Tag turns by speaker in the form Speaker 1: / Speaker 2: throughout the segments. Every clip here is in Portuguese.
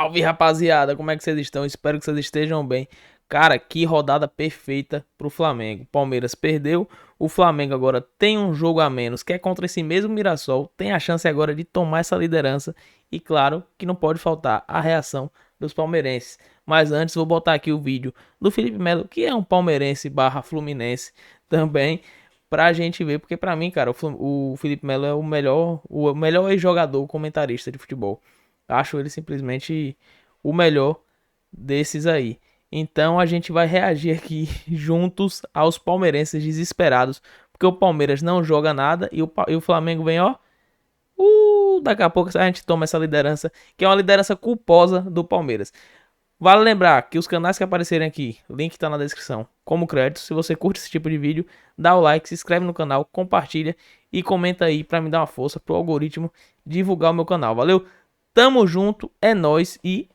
Speaker 1: Salve, rapaziada! Como é que vocês estão? Espero que vocês estejam bem. Cara, que rodada perfeita pro Flamengo. Palmeiras perdeu, o Flamengo agora tem um jogo a menos, que é contra esse mesmo Mirassol. Tem a chance agora de tomar essa liderança e claro que não pode faltar a reação dos palmeirenses. Mas antes vou botar aqui o vídeo do Felipe Melo, que é um palmeirense barra fluminense também, pra gente ver, porque pra mim, cara, o Felipe Melo é o melhor ex-jogador comentarista de futebol. Acho ele simplesmente o melhor desses aí. Então a gente vai reagir aqui juntos aos palmeirenses desesperados, porque o Palmeiras não joga nada e o Flamengo vem, ó. Daqui a pouco a gente toma essa liderança, que é uma liderança culposa do Palmeiras. Vale lembrar que os canais que aparecerem aqui, o link tá na descrição, como crédito. Se você curte esse tipo de vídeo, dá o like, se inscreve no canal, compartilha e comenta aí pra me dar uma força pro algoritmo divulgar o meu canal. Valeu? Tamo junto, é nóis e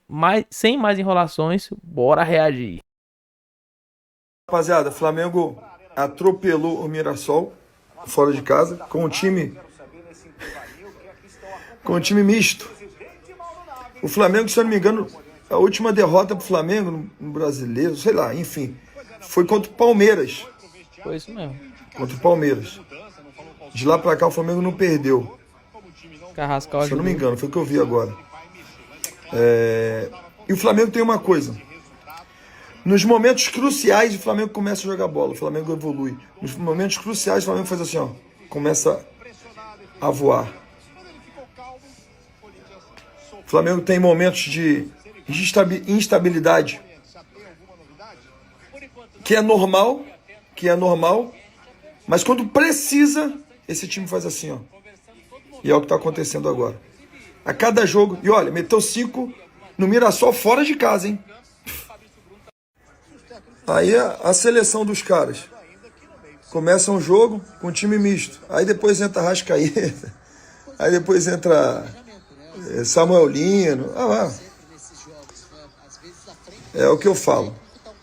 Speaker 1: sem mais enrolações, bora reagir.
Speaker 2: Rapaziada, Flamengo atropelou o Mirassol fora de casa com um time misto. O Flamengo, se eu não me engano, a última derrota pro Flamengo no Brasileiro, sei lá, enfim, foi contra o Palmeiras.
Speaker 1: Foi isso mesmo.
Speaker 2: Contra o Palmeiras. De lá pra cá o Flamengo não perdeu.
Speaker 1: Carrascal
Speaker 2: Se eu não
Speaker 1: ajudou.
Speaker 2: me engano, foi o que eu vi agora. E o Flamengo tem uma coisa. Nos momentos cruciais, o Flamengo começa a jogar bola. O Flamengo evolui. Nos momentos cruciais, o Flamengo faz assim, ó. Começa a voar. O Flamengo tem momentos de instabilidade. Que é normal. Mas quando precisa, esse time faz assim, ó. E é o que está acontecendo agora. A cada jogo... E olha, meteu 5 no Mirassol fora de casa, hein? Aí a seleção dos caras. Começa um jogo com um time misto. Aí depois entra Arrascaeta. Aí depois entra Samuel Lino. É o que eu falo.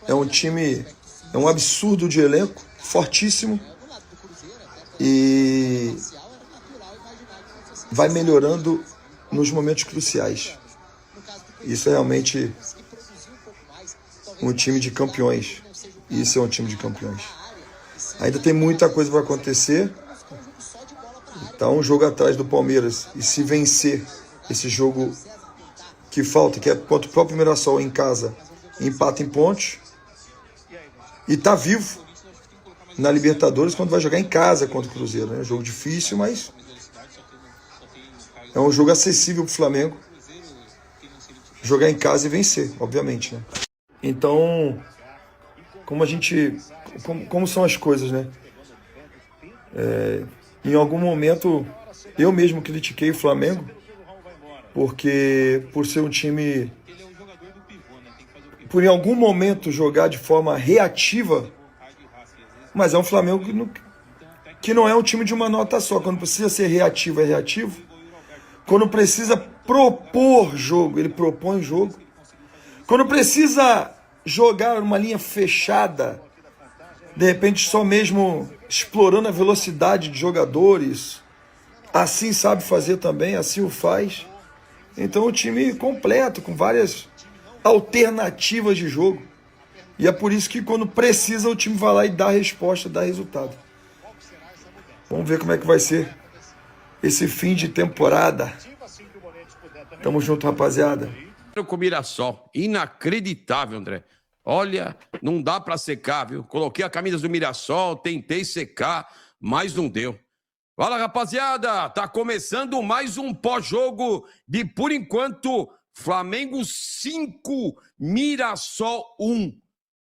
Speaker 2: É um time... É um absurdo de elenco. Fortíssimo. E... vai melhorando nos momentos cruciais. Isso é realmente um time de campeões. Isso é um time de campeões. Ainda tem muita coisa para acontecer. Está um jogo atrás do Palmeiras. E se vencer esse jogo que falta, que é contra o próprio Mirassol em casa, empata em pontos. E está vivo na Libertadores quando vai jogar em casa contra o Cruzeiro. É um jogo difícil, mas é um jogo acessível para o Flamengo jogar em casa e vencer, obviamente, né? Então, como são as coisas, né? Em algum momento, eu mesmo critiquei o Flamengo, porque por ser um time, por em algum momento jogar de forma reativa, mas é um Flamengo que não é um time de uma nota só. Quando precisa ser reativo, é reativo. Quando precisa propor jogo, ele propõe jogo. Quando precisa jogar uma linha fechada, de repente só mesmo explorando a velocidade de jogadores, assim sabe fazer também, assim o faz. Então o time completo, com várias alternativas de jogo. E é por isso que quando precisa o time vai lá e dá a resposta, dá resultado. Vamos ver como é que vai ser esse fim de temporada. Tamo junto, rapaziada.
Speaker 3: Com o Mirassol. Inacreditável, André. Olha, não dá pra secar, viu? Coloquei a camisa do Mirassol, tentei secar, mas não deu. Fala, rapaziada, tá começando mais um pós-jogo de, por enquanto, Flamengo 5, Mirassol 1.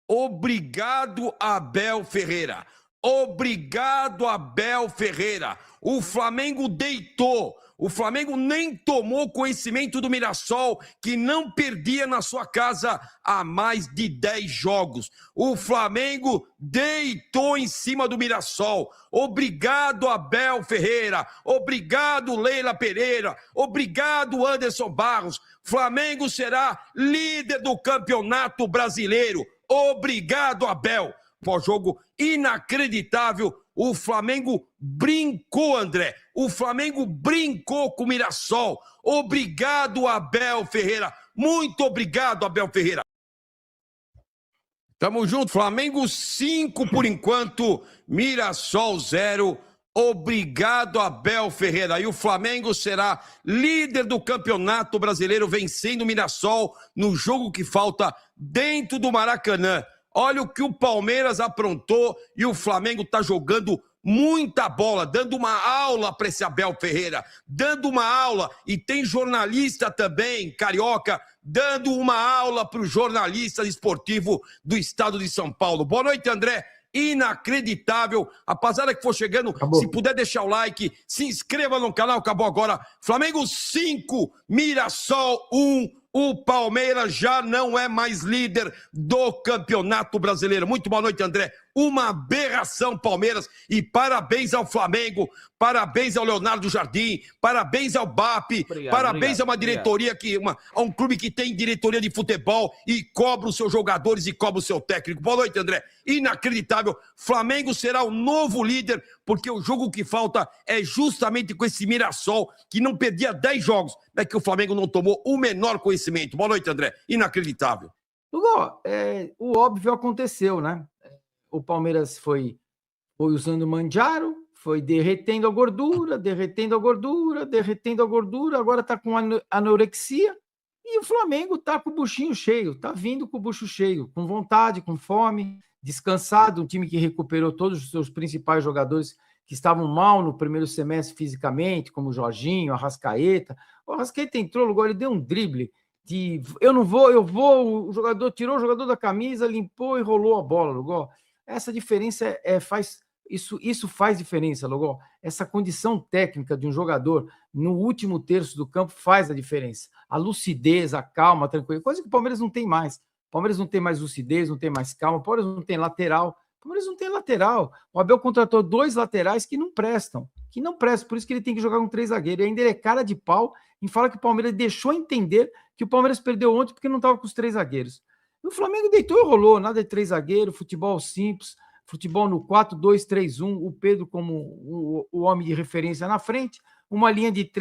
Speaker 3: Obrigado, Abel Ferreira. Obrigado, Abel Ferreira. O Flamengo deitou. O Flamengo nem tomou conhecimento do Mirassol, que não perdia na sua casa há mais de 10 jogos. O Flamengo deitou em cima do Mirassol. Obrigado, Abel Ferreira. Obrigado, Leila Pereira. Obrigado, Anderson Barros. Flamengo será líder do Campeonato Brasileiro. Obrigado, Abel. Pós-jogo inacreditável. O Flamengo brincou, André. O Flamengo brincou com o Mirassol. Obrigado, Abel Ferreira. Muito obrigado, Abel Ferreira. Tamo junto, Flamengo 5 por enquanto, Mirassol 0. Obrigado, Abel Ferreira. E o Flamengo será líder do Campeonato Brasileiro, vencendo o Mirassol no jogo que falta dentro do Maracanã. Olha o que o Palmeiras aprontou e o Flamengo tá jogando muita bola, dando uma aula para esse Abel Ferreira, dando uma aula, e tem jornalista também, carioca, dando uma aula para o jornalista esportivo do estado de São Paulo. Boa noite, André. Inacreditável. Rapaziada que for chegando,
Speaker 4: Acabou.
Speaker 3: Se puder deixar o like, se inscreva no canal. Acabou agora. Flamengo 5, Mirassol 1. O Palmeiras já não é mais líder do Campeonato Brasileiro. Muito boa noite, André. Uma aberração, Palmeiras. E parabéns ao Flamengo, parabéns ao Leonardo Jardim, parabéns ao BAP, parabéns a uma diretoria, a um clube que tem diretoria de futebol e cobra os seus jogadores e cobra o seu técnico. Boa noite, André. Inacreditável. Flamengo será o novo líder, porque o jogo que falta é justamente com esse Mirassol, que não perdia 10 jogos, é que o Flamengo não tomou o menor conhecimento. Boa noite, André. Inacreditável.
Speaker 4: Hugo, o óbvio aconteceu, né? O Palmeiras foi usando Manjaro, foi derretendo a gordura, agora está com anorexia, e o Flamengo está com o buchinho cheio, está vindo com o bucho cheio, com vontade, com fome, descansado, um time que recuperou todos os seus principais jogadores que estavam mal no primeiro semestre fisicamente, como o Jorginho, Arrascaeta. O Arrascaeta entrou, agora ele deu um drible de eu vou, o jogador tirou o jogador da camisa, limpou e rolou a bola, Lugó. Essa diferença isso faz diferença, Lugó. Essa condição técnica de um jogador no último terço do campo faz a diferença. A lucidez, a calma, a tranquilidade, coisa que o Palmeiras não tem mais. O Palmeiras não tem mais lucidez, não tem mais calma, o Palmeiras não tem lateral. O Palmeiras não tem lateral. O Abel contratou 2 laterais que não prestam, por isso que ele tem que jogar com 3 zagueiros. E ainda ele é cara de pau e fala que o Palmeiras deixou entender que o Palmeiras perdeu ontem porque não estava com os 3 zagueiros. E o Flamengo deitou e rolou, nada de 3 zagueiros, futebol simples, futebol no 4-2-3-1, o Pedro como o homem de referência na frente, uma linha de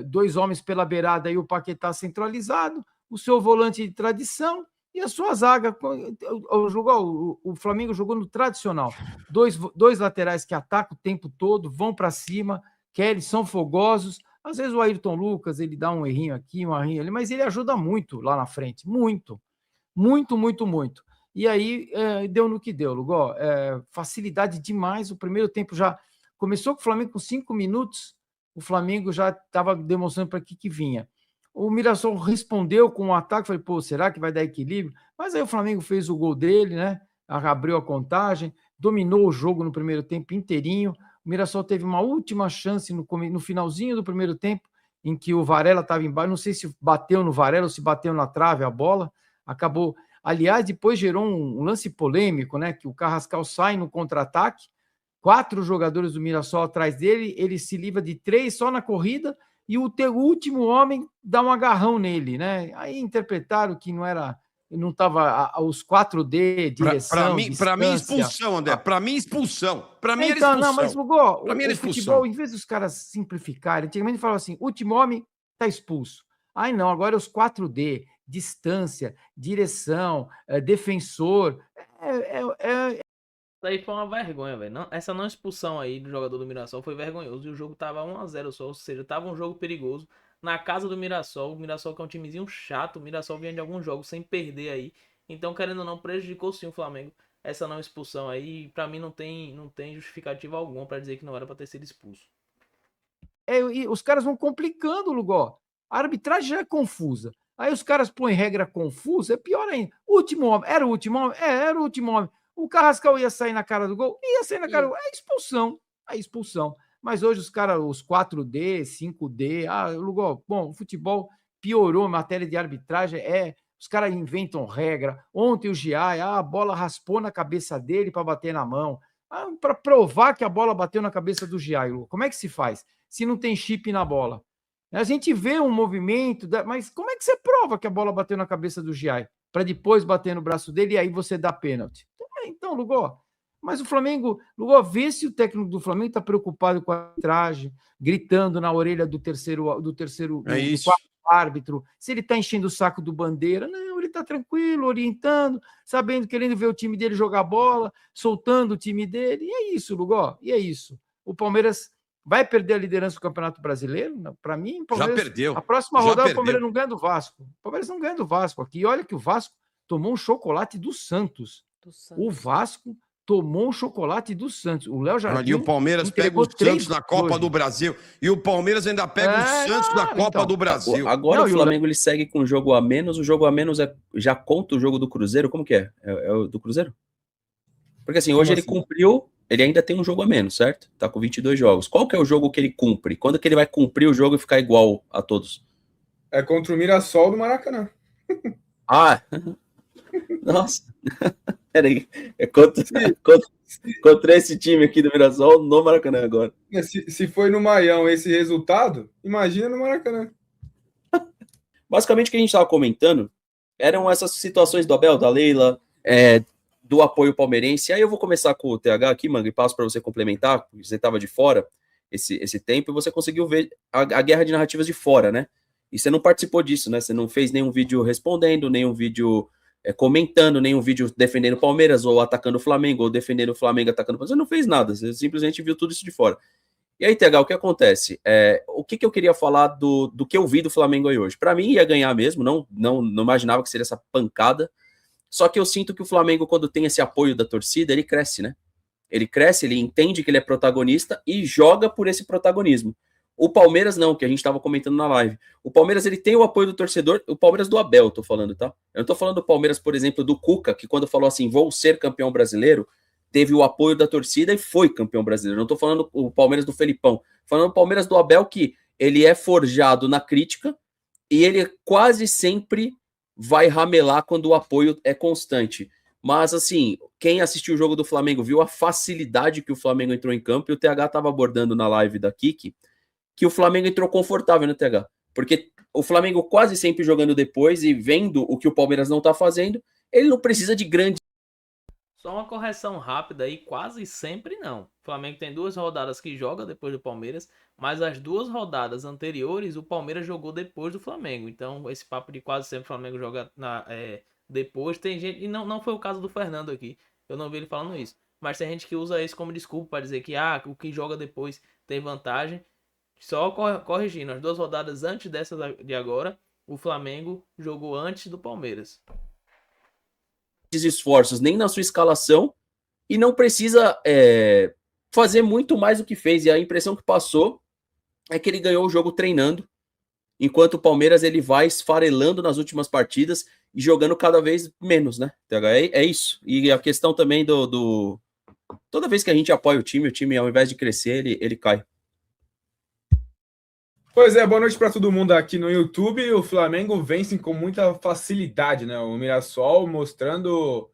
Speaker 4: 2 homens pela beirada e o Paquetá centralizado, o seu volante de tradição e a sua zaga. O Flamengo jogou no tradicional. 2 laterais que atacam o tempo todo, vão para cima, são fogosos. Às vezes o Ayrton Lucas, ele dá um errinho aqui, um errinho ali, mas ele ajuda muito lá na frente. Muito. E aí deu no que deu, Lugó. Facilidade demais. O primeiro tempo já começou com o Flamengo com 5 minutos. O Flamengo já estava demonstrando para que vinha. O Mirassol respondeu com um ataque. Falei, será que vai dar equilíbrio? Mas aí o Flamengo fez o gol dele, né? Abriu a contagem, dominou o jogo no primeiro tempo inteirinho. O Mirassol teve uma última chance no finalzinho do primeiro tempo, em que o Varela estava embaixo. Não sei se bateu no Varela ou se bateu na trave a bola. Acabou. Aliás, depois gerou um lance polêmico, né? Que o Carrascal sai no contra-ataque, 4 jogadores do Mirassol atrás dele, ele se livra de 3 só na corrida, e o último homem dá um agarrão nele, né? Aí interpretaram que não estava os 4D, direção,
Speaker 3: Para mim, expulsão, André. Para mim, expulsão. Para mim, era expulsão.
Speaker 4: Não, mas, Hugo,
Speaker 3: o
Speaker 4: futebol, em vez dos caras simplificarem, antigamente falavam assim, último homem está expulso. Aí não, agora é os 4D, distância, direção, defensor.
Speaker 1: Isso aí foi uma vergonha, velho. Essa não expulsão aí do jogador do Mirassol foi vergonhoso. E o jogo tava 1-0 só, ou seja, tava um jogo perigoso. Na casa do Mirassol, o Mirassol que é um timezinho chato, o Mirassol vinha de alguns jogos sem perder aí. Então, querendo ou não, prejudicou sim o Flamengo. Essa não expulsão aí, pra mim não tem justificativa alguma pra dizer que não era pra ter sido expulso.
Speaker 4: E os caras vão complicando o lugar. A arbitragem já é confusa. Aí os caras põem regra confusa, é pior ainda. Último homem, era o último homem? Era o último homem. O Carrascal ia sair na cara do gol? Ia sair na cara do gol. É expulsão. Mas hoje os caras, os 4D, 5D, lugar, bom, o futebol piorou a matéria de arbitragem, os caras inventam regra. Ontem o Giai, a bola raspou na cabeça dele para bater na mão. Para provar que a bola bateu na cabeça do Giai. Como é que se faz? Se não tem chip na bola. A gente vê um movimento, mas como é que você prova que a bola bateu na cabeça do Giai? Para depois bater no braço dele e aí você dá pênalti. Então, Lugó, mas o Flamengo, Lugó, vê se o técnico do Flamengo está preocupado com a arbitragem, gritando na orelha do terceiro
Speaker 3: É isso.
Speaker 4: quarto árbitro, se ele está enchendo o saco do Bandeira. Não, ele está tranquilo, orientando, sabendo, querendo ver o time dele jogar bola, soltando o time dele. E é isso, Lugó, e é isso. O Palmeiras vai perder a liderança do Campeonato Brasileiro? Para mim, o Palmeiras,
Speaker 3: Já perdeu.
Speaker 4: A próxima
Speaker 3: Já
Speaker 4: rodada,
Speaker 3: perdeu.
Speaker 4: o Palmeiras não ganha do Vasco. O Palmeiras não ganha do Vasco aqui. E olha que o Vasco tomou um chocolate do Santos. O Vasco tomou um chocolate do Santos. O Léo Jardim
Speaker 3: E o Palmeiras pega o Santos na Copa do Brasil. E o Palmeiras ainda pega o Santos na Copa do Brasil.
Speaker 5: Agora o Flamengo ele segue com o jogo a menos. O jogo a menos já conta o jogo do Cruzeiro. Como que é? É o do Cruzeiro? Porque assim, hoje ele cumpriu, ele ainda tem um jogo a menos, certo? Tá com 22 jogos. Qual que é o jogo que ele cumpre? Quando que ele vai cumprir o jogo e ficar igual a todos?
Speaker 6: É contra o Mirassol do Maracanã.
Speaker 5: Ah, nossa. Peraí, é contra esse time aqui do Mirassol no Maracanã agora.
Speaker 6: Se foi no Maião esse resultado, imagina no Maracanã.
Speaker 5: Basicamente o que a gente estava comentando eram essas situações do Abel, da Leila, do apoio palmeirense. Aí eu vou começar com o TH aqui, Manga, e passo para você complementar, porque você estava de fora esse tempo, e você conseguiu ver a guerra de narrativas de fora, né? E você não participou disso, né? Você não fez nenhum vídeo respondendo, nenhum vídeo comentando, nenhum vídeo defendendo o Palmeiras, ou atacando o Flamengo, ou defendendo o Flamengo, atacando o Palmeiras. Você não fez nada, você simplesmente viu tudo isso de fora. E aí, TH, o que acontece? O que eu queria falar do que eu vi do Flamengo aí hoje? Para mim, ia ganhar mesmo, não imaginava que seria essa pancada. Só que eu sinto que o Flamengo, quando tem esse apoio da torcida, ele cresce, né? Ele cresce, ele entende que ele é protagonista e joga por esse protagonismo. O Palmeiras não, que a gente estava comentando na live. O Palmeiras, ele tem o apoio do torcedor, o Palmeiras do Abel, eu tô falando, tá? Eu não tô falando do Palmeiras, por exemplo, do Cuca, que quando falou assim, vou ser campeão brasileiro, teve o apoio da torcida e foi campeão brasileiro. Eu não tô falando o Palmeiras do Felipão, falando o Palmeiras do Abel, que ele é forjado na crítica e ele quase sempre vai ramelar quando o apoio é constante. Mas, assim, quem assistiu o jogo do Flamengo viu a facilidade que o Flamengo entrou em campo, e o TH estava abordando na live da Kiki, que o Flamengo entrou confortável no TH. Porque o Flamengo quase sempre jogando depois e vendo o que o Palmeiras não está fazendo, ele não precisa de grande...
Speaker 1: Só uma correção rápida aí, quase sempre não. O Flamengo tem 2 rodadas que joga depois do Palmeiras, mas as 2 rodadas anteriores o Palmeiras jogou depois do Flamengo. Então esse papo de quase sempre o Flamengo joga depois, tem gente... E não foi o caso do Fernando aqui, eu não vi ele falando isso. Mas tem gente que usa isso como desculpa para dizer que o que joga depois tem vantagem. Só corrigindo, as 2 rodadas antes dessa de agora, o Flamengo jogou antes do Palmeiras.
Speaker 5: Esforços nem na sua escalação e não precisa fazer muito mais do que fez. E a impressão que passou é que ele ganhou o jogo treinando, enquanto o Palmeiras ele vai esfarelando nas últimas partidas e jogando cada vez menos, né? É isso. E a questão também toda vez que a gente apoia o time ao invés de crescer, ele cai.
Speaker 6: Pois é, boa noite para todo mundo aqui no YouTube. O Flamengo vence com muita facilidade, né? O Mirassol mostrando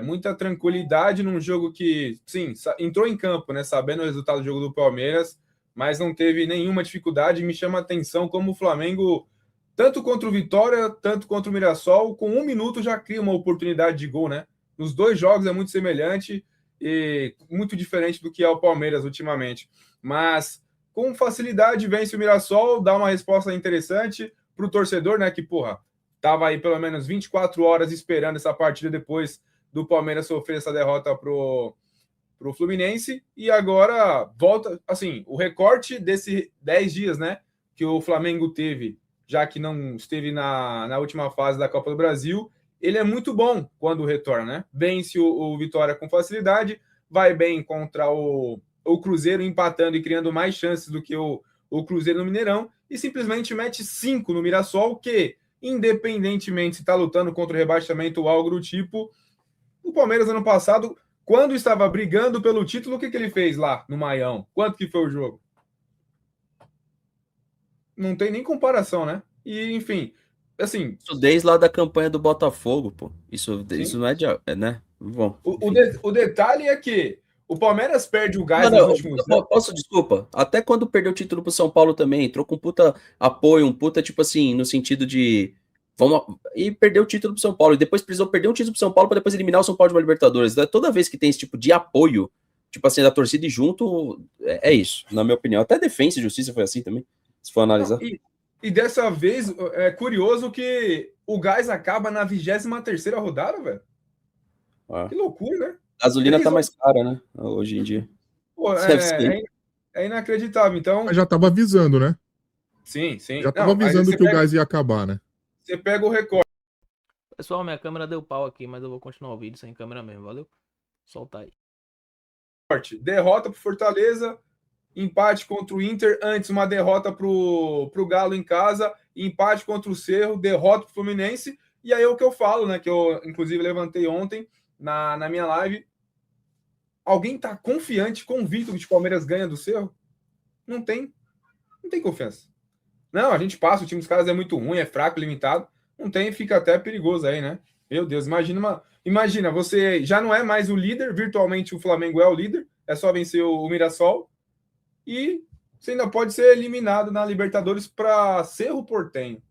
Speaker 6: muita tranquilidade num jogo que, sim, entrou em campo, né? Sabendo o resultado do jogo do Palmeiras, mas não teve nenhuma dificuldade. Me chama a atenção como o Flamengo, tanto contra o Vitória, tanto contra o Mirassol, com 1 minuto já cria uma oportunidade de gol, né? Nos 2 jogos é muito semelhante e muito diferente do que é o Palmeiras ultimamente. Mas com facilidade vence o Mirassol, dá uma resposta interessante para o torcedor, né? Que, tava aí pelo menos 24 horas esperando essa partida depois do Palmeiras sofrer essa derrota pro Fluminense. E agora volta, assim, o recorte desses 10 dias, né? Que o Flamengo teve, já que não esteve na última fase da Copa do Brasil, ele é muito bom quando retorna, né? Vence o Vitória com facilidade, vai bem contra o Cruzeiro, empatando e criando mais chances do que o Cruzeiro no Mineirão, e simplesmente mete 5 no Mirassol, que, independentemente se está lutando contra o rebaixamento ou algo do tipo, o Palmeiras ano passado, quando estava brigando pelo título, o que ele fez lá no Maião? Quanto que foi o jogo? Não tem nem comparação, né? E, enfim, assim...
Speaker 5: Isso desde lá da campanha do Botafogo, pô. Isso não é né? Bom,
Speaker 6: o detalhe é que o Palmeiras perde o gás nos últimos anos.
Speaker 5: Desculpa, até quando perdeu o título pro São Paulo também, entrou com um puta apoio, um puta, tipo assim, no sentido de e perdeu o título pro São Paulo, e depois precisou perder um título pro São Paulo para depois eliminar o São Paulo de uma Libertadores. Toda vez que tem esse tipo de apoio, tipo assim, da torcida e junto, é isso, na minha opinião. Até Defensa e Justiça foi assim também, se for analisar.
Speaker 6: E dessa vez, é curioso que o gás acaba na 23ª rodada, velho.
Speaker 5: Ah.
Speaker 6: Que loucura, né?
Speaker 5: A gasolina tá
Speaker 6: 3
Speaker 5: mais cara, né? Hoje em dia.
Speaker 6: Pô,
Speaker 5: Deve ser.
Speaker 6: é inacreditável. Então,
Speaker 7: Mas já tava avisando, né?
Speaker 6: sim.
Speaker 7: Já tava
Speaker 6: Não, aí
Speaker 7: avisando
Speaker 6: você
Speaker 7: que o
Speaker 6: pega-
Speaker 7: gás ia acabar, né?
Speaker 6: Você pega o recorde.
Speaker 1: Pessoal, minha câmera deu pau aqui, mas eu vou continuar o vídeo sem câmera mesmo, valeu? Solta aí.
Speaker 6: Derrota pro Fortaleza, empate contra o Inter, antes uma derrota pro Galo em casa, empate contra o Cerro, derrota pro Fluminense, e aí é o que eu falo, né, que eu inclusive levantei ontem na minha live. Alguém tá confiante, convicto que o Palmeiras ganha do Cerro? Não tem confiança. Não, a gente passa, o time dos caras é muito ruim, é fraco, limitado, não tem, fica até perigoso aí, né? Meu Deus, imagina, você já não é mais o líder, virtualmente o Flamengo é o líder, é só vencer o Mirassol, e você ainda pode ser eliminado na Libertadores para Cerro Porteño.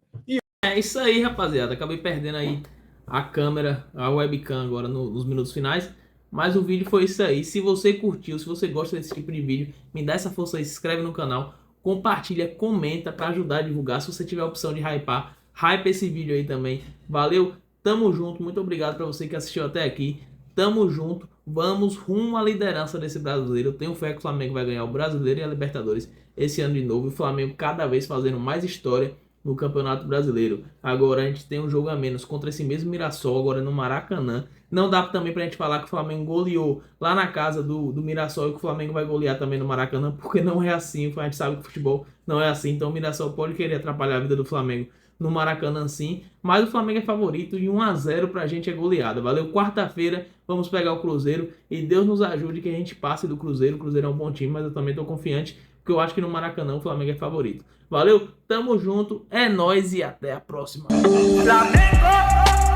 Speaker 1: É isso aí, rapaziada. Acabei perdendo aí a câmera, a webcam agora nos minutos finais. Mas o vídeo foi isso aí. Se você curtiu, se você gosta desse tipo de vídeo, me dá essa força aí, se inscreve no canal, compartilha, comenta para ajudar a divulgar. Se você tiver a opção de hypar, hype esse vídeo aí também. Valeu, tamo junto. Muito obrigado para você que assistiu até aqui. Tamo junto. Vamos rumo à liderança desse brasileiro. Eu tenho fé que o Flamengo vai ganhar o Brasileiro e a Libertadores esse ano de novo. E o Flamengo cada vez fazendo mais história no Campeonato Brasileiro. Agora a gente tem um jogo a menos contra esse mesmo Mirassol, agora no Maracanã. Não dá também pra gente falar que o Flamengo goleou lá na casa do Mirassol e que o Flamengo vai golear também no Maracanã, porque não é assim. A gente sabe que o futebol não é assim. Então o Mirassol pode querer atrapalhar a vida do Flamengo no Maracanã sim, mas o Flamengo é favorito e 1-0 pra gente é goleada. Valeu, quarta-feira vamos pegar o Cruzeiro e Deus nos ajude que a gente passe do Cruzeiro. O Cruzeiro é um bom time, mas eu também tô confiante, porque eu acho que no Maracanã o Flamengo é favorito. Valeu, tamo junto, é nóis e até a próxima.
Speaker 8: Flamengo!